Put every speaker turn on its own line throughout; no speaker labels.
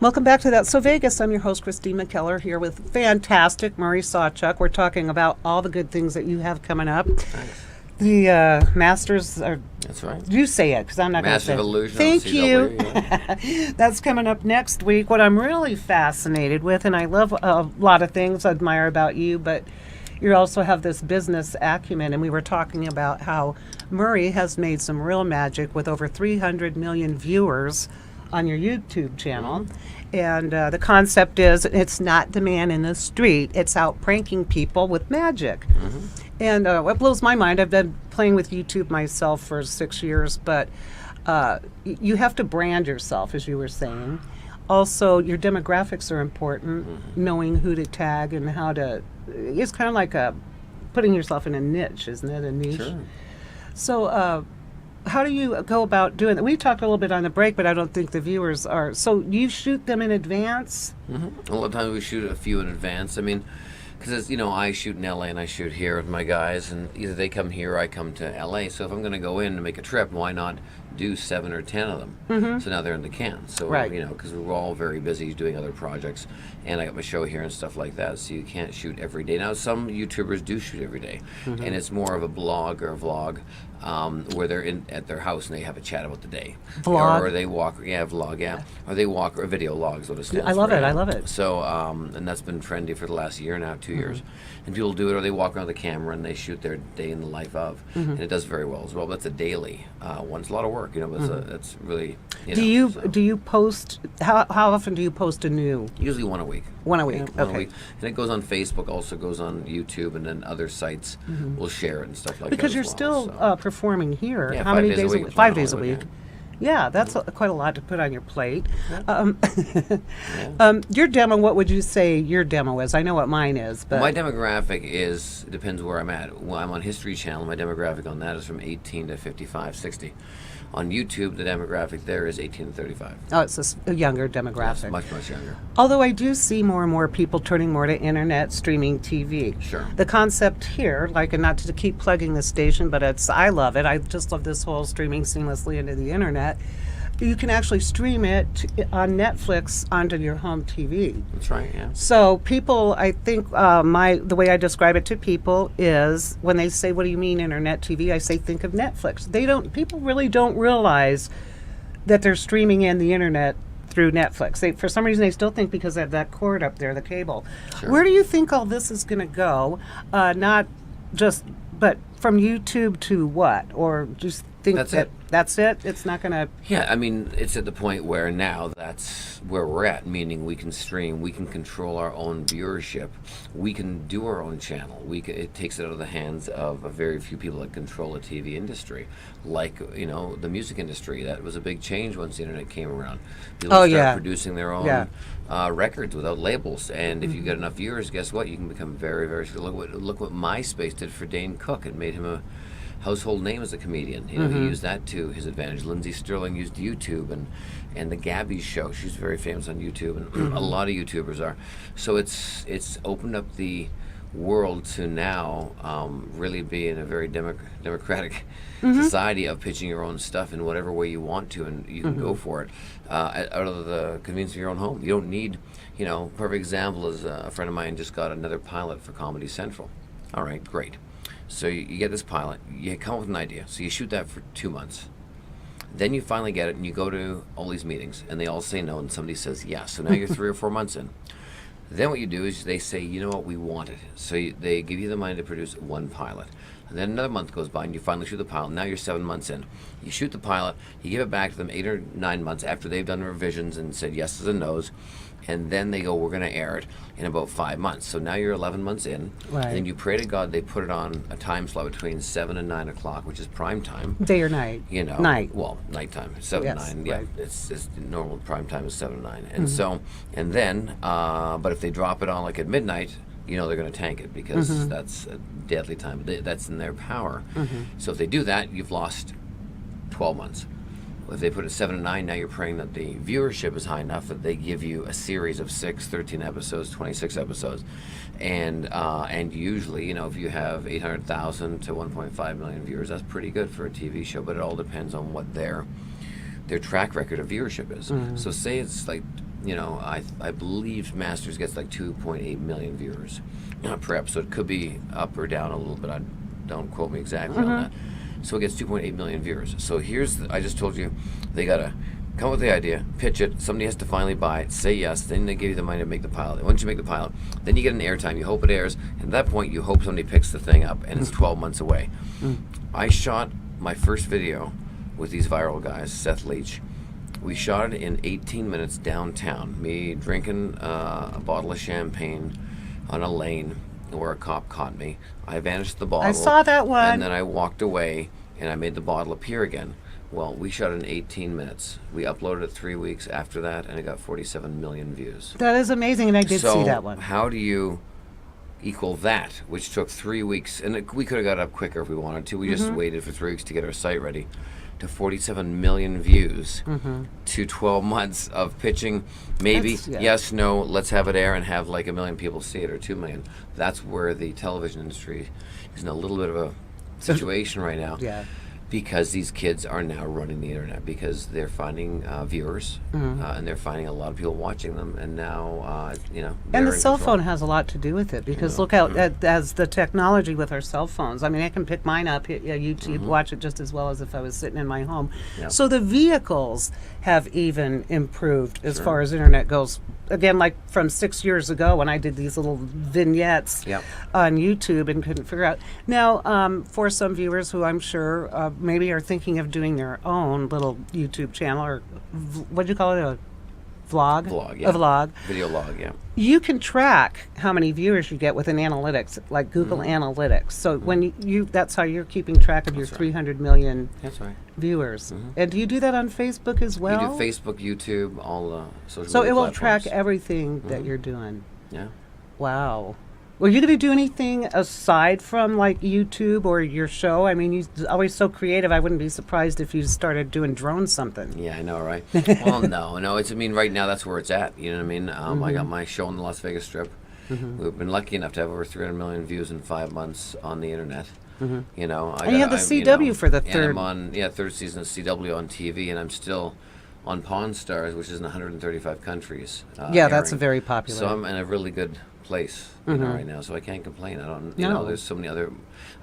Welcome back to That So Vegas. I'm your host, Christine McKellar, here with fantastic Murray SawChuck. We're talking about all the good things that you have coming up.
Nice.
The Masters are...
That's right.
You say it, because I'm not going to say it.
Massive Illusion.
Thank you.
Yeah.
That's coming up next week. What I'm really fascinated with, and I love a lot of things I admire about you, but you also have this business acumen, and we were talking about how Murray has made some real magic with over 300 million viewers on your YouTube channel. Mm-hmm. And the concept is it's not the man in the street, it's out pranking people with magic. Mm-hmm. And what blows my mind, I've been playing with YouTube myself for 6 years, but you have to brand yourself, as you were saying. Also, your demographics are important, knowing who to tag and how to, it's kind of like putting yourself in a niche, isn't it? A niche.
Sure.
So, how do you go about doing that? We talked a little bit on the break, but I don't think the viewers are. So you shoot them in advance?
Mm-hmm. A lot of times we shoot a few in advance. I mean, because, I shoot in LA and I shoot here with my guys, and either they come here or I come to LA. So if I'm going to go in and make a trip, why not do 7 or 10 of them? Mm-hmm. So now they're in the can. So,
right.
Because we're all very busy doing other projects, and I got my show here and stuff like that, so you can't shoot every day. Now, some YouTubers do shoot every day, and it's more of a blog or a vlog where they're at their house and they have a chat about the day.
Vlog?
Or they walk, vlog, yeah. Or they walk, or video logs, what it stands
I love
for.
it, I love it.
So, and that's been trendy for the last year now, 2 years. And people do it, or they walk around the camera and they shoot their day in the life of. And it does very well as well. But it's a daily one. It's a lot of work, but it's really,
Do you post, how often do you post a new?
Usually one a week.
One a week,
Yeah, one
okay.
a week. And it goes on Facebook, also goes on YouTube, and then other sites will share it and stuff like that.
Because
as
you're
well,
still
so.
Performing here.
Yeah,
How
5
many
days a week.
5 days a
Hollywood,
week. Yeah, that's quite a lot to put on your plate.
Yeah.
Your demo, what would you say your demo is? I know what mine is, but
My demographic depends where I'm at. Well, I'm on History Channel. My demographic on that is from 18 to 55, 60. On YouTube, the demographic there is 18 to 35.
oh, it's a younger demographic.
Yes, much, much younger.
Although I do see more and more people turning more to internet streaming TV.
Sure.
The concept here, and not to keep plugging the station, but I love it. I just love this whole streaming seamlessly into the internet. You can actually stream it on Netflix onto your home TV.
That's right, yeah.
So people, I think the way I describe it to people is when they say, "What do you mean internet TV?" I say, "Think of Netflix." People really don't realize that they're streaming in the internet through Netflix. For some reason, they still think because they have that cord up there, the cable.
Sure.
Where do you think all this is going to go? But from YouTube to what? Or just think that's it? It's not going to...
Yeah, I mean, it's at the point where now that's where we're at, meaning we can stream, we can control our own viewership, we can do our own channel. It takes it out of the hands of a very few people that control the TV industry, like, the music industry. That was a big change once the internet came around. People start producing their own records without labels, and if you get enough viewers, guess what? You can become very, very... Look what MySpace did for Dane Cook. It made him a household name as a comedian. He used that to his advantage. Lindsay Sterling used YouTube, and the Gabby Show. She's very famous on YouTube, and a lot of YouTubers are. So it's opened up the world to now really be in a very democratic society of pitching your own stuff in whatever way you want to, and you can go for it out of the convenience of your own home. You don't need, perfect example is a friend of mine just got another pilot for Comedy Central. All right, great. So you get this pilot, you come up with an idea, so you shoot that for 2 months. Then you finally get it, and you go to all these meetings, and they all say no, and somebody says yes. So now you're 3 or 4 months in. Then what you do is they say, you know what, we want it. So they give you the money to produce one pilot. And then another month goes by, and you finally shoot the pilot. Now you're 7 months in. You shoot the pilot, you give it back to them 8 or 9 months after they've done revisions and said yeses and nos. And then they go, we're going to air it in about 5 months. So now you're 11 months in.
Right.
And then you pray to God they put it on a time slot between 7 and 9 o'clock, which is prime time.
Day or night? Night.
Well, nighttime. 7 to 9. Yeah.
Right.
It's normal prime time is 7 to 9. And so, and then, but if they drop it on like at midnight, they're going to tank it because that's a deadly time. That's in their power. So if they do that, you've lost 12 months. If they put it 7 to 9, now you're praying that the viewership is high enough that they give you a series of 6, 13 episodes, 26 episodes. And usually, if you have 800,000 to 1.5 million viewers, that's pretty good for a TV show, but it all depends on what their track record of viewership is. So say it's like I believe Masters gets like 2.8 million viewers per episode. Could be up or down a little bit. Don't quote me exactly on that. So it gets 2.8 million viewers. So I just told you, they gotta come up with the idea, pitch it. Somebody has to finally buy it, say yes. Then they give you the money to make the pilot. Once you make the pilot, then you get an airtime. You hope it airs, and at that point, you hope somebody picks the thing up, and it's 12 months away. I shot my first video with these viral guys, Seth Leach. We shot it in 18 minutes downtown. Me drinking a bottle of champagne on a lane where a cop caught me. I vanished the bottle.
I saw that one.
And then I walked away, and I made the bottle appear again. Well, we shot it in 18 minutes. We uploaded it 3 weeks after that, and it got 47 million views.
That is amazing, and I did see that one.
How do you equal that, which took 3 weeks? And we could have got up quicker if we wanted to. We just waited for 3 weeks to get our site ready. To 47 million views, to 12 months of pitching, maybe, yes, no, let's have it air and have like 1 million people see it, or 2 million. That's where the television industry is in a little bit of a situation right now.
Yeah.
Because these kids are now running the internet, because they're finding viewers, and they're finding a lot of people watching them, and now,
and the cell phone has a lot to do with it, because look out as the technology with our cell phones. I mean, I can pick mine up, hit YouTube, watch it just as well as if I was sitting in my home.
Yep.
So the vehicles have even improved as far as internet goes. Again, like from 6 years ago when I did these little vignettes on YouTube and couldn't figure out. Now, for some viewers who I'm sure maybe are thinking of doing their own little YouTube channel, or what do you call it, a vlog?
Vlog, yeah.
A vlog.
Video log, yeah.
You can track how many viewers you get with an analytics, like Google Analytics. So when you that's how you're keeping track of your 300 million viewers. And do you do that on Facebook as well?
You do Facebook, YouTube, all the social media
So it will
platforms.
track everything that you're doing.
Yeah.
Wow. Were you going to do anything aside from like YouTube or your show? I mean, you're always so creative. I wouldn't be surprised if you started doing drone something.
Yeah, I know, right? Well, no. It's. I mean, right now that's where it's at. You know what I mean? I got my show on the Las Vegas Strip. We've been lucky enough to have over 300 million views in 5 months on the internet. You know,
And you had the CW for the third.
And I'm on third season of CW on TV, and I'm still on Pawn Stars, which is in 135 countries.
Yeah, that's
airing.
very popular.
So I'm in a really good place right now, so I can't complain. I don't, you know, there's so many other,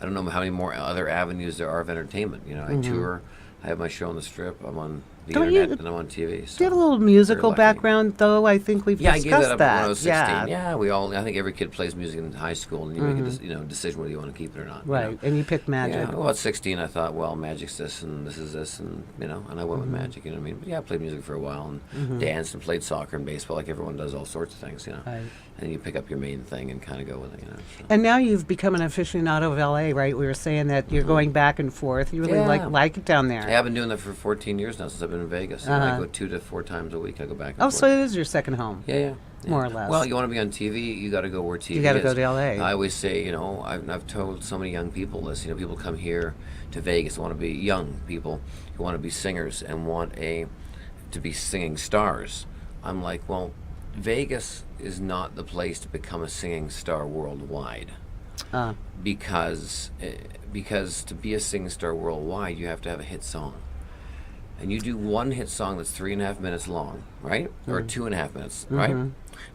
I don't know how many more other avenues there are of entertainment. You know, I tour, I have my show on the Strip, I'm on the internet, and I'm on TV. So
do you have a little musical background, though? I think we've discussed
I gave that up when I was 16.
Yeah,
I think every kid plays music in high school, and you make a decision whether you want to keep it or not.
Right,
You know?
and you picked magic.
Yeah, well, at 16, I thought, well, magic's this, and this is this, and, and I went with magic, you know what I mean? But yeah, I played music for a while, and danced, and played soccer and baseball, like everyone does, all sorts of things,
Right.
And you pick up your main thing and kind of go with it, So.
And now you've become an aficionado of LA, right? We were saying that you're going back and forth. You really like it down there.
Yeah, I've been doing that for 14 years now, since I've been in Vegas. And I go 2 to 4 times a week. I go back and forth.
So it is your second home.
Yeah.
More or less.
Well, you want to be on TV, you got to go where TV is.
You got to go to LA.
I always say, I've told so many young people this. People come here to Vegas, want to be young people who want to be singers and want to be singing stars. I'm like, well, Vegas is not the place to become a singing star worldwide. Because to be a singing star worldwide, you have to have a hit song. And you do one hit song that's 3.5 minutes long, right? Or 2.5 minutes, right?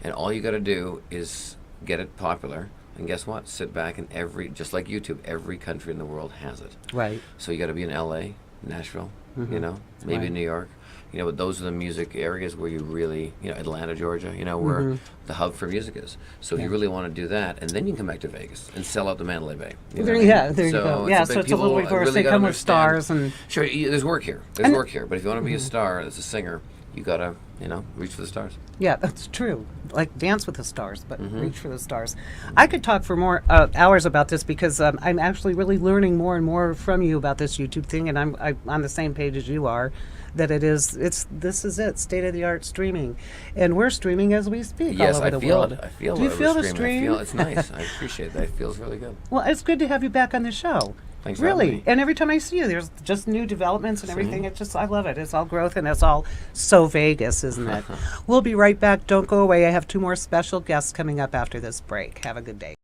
And all you got to do is get it popular. And guess what? Sit back, and just like YouTube, every country in the world has it.
Right.
So you got to be in LA, Nashville, maybe New York. But those are the music areas where you really, Atlanta, Georgia, where the hub for music is. So if you really want to do that, and then you can come back to Vegas and sell out the Mandalay Bay.
There you go. Yeah, so it's a little reverse. They come with stars and...
Sure, there's work here. There's work here. But if you want to be a star as a singer, you got to, reach for the stars.
Yeah, that's true. Like Dance with the Stars, but reach for the stars. I could talk for more hours about this, because I'm actually really learning more and more from you about this YouTube thing, and I'm on the same page as you are. That this is it, state-of-the-art streaming, and we're streaming as we speak all over the world.
Yes, I feel it.
Do you feel the stream?
I feel it's nice. I appreciate that. It feels really good.
Well, it's good to have you back on the show.
Thanks for having me.
And every time I see you, there's just new developments and everything. I love it. It's all growth, and it's all so Vegas, isn't it? We'll be right back. Don't go away. I have 2 more special guests coming up after this break. Have a good day.